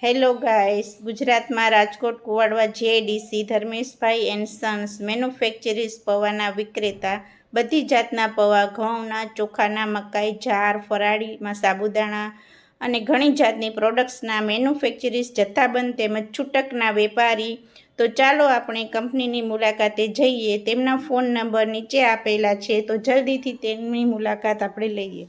Hello guys, ગુજરાતમાં Rajkot Kuvadva JDC ધર્મેશભાઈ and sons manufacturers પૌવાના વિક્રેતા બધી જાતના પૌવા, ઘઉંના, ચોખાના, મકાઈ, જાર, ફરાળીમાં સાબુદાણા અને ઘણી જાતની પ્રોડક્ટ્સના મેન્યુફેક્ચરીઝ જથ્થાબંધ તેમજ છૂટકના વેપારી. તો ચાલો આપણે કંપનીની મુલાકાતે જઈએ. તેમના ફોન નંબર નીચે આપેલા છે, તો જલ્દીથી તેમની મુલાકાત આપણે લઈએ.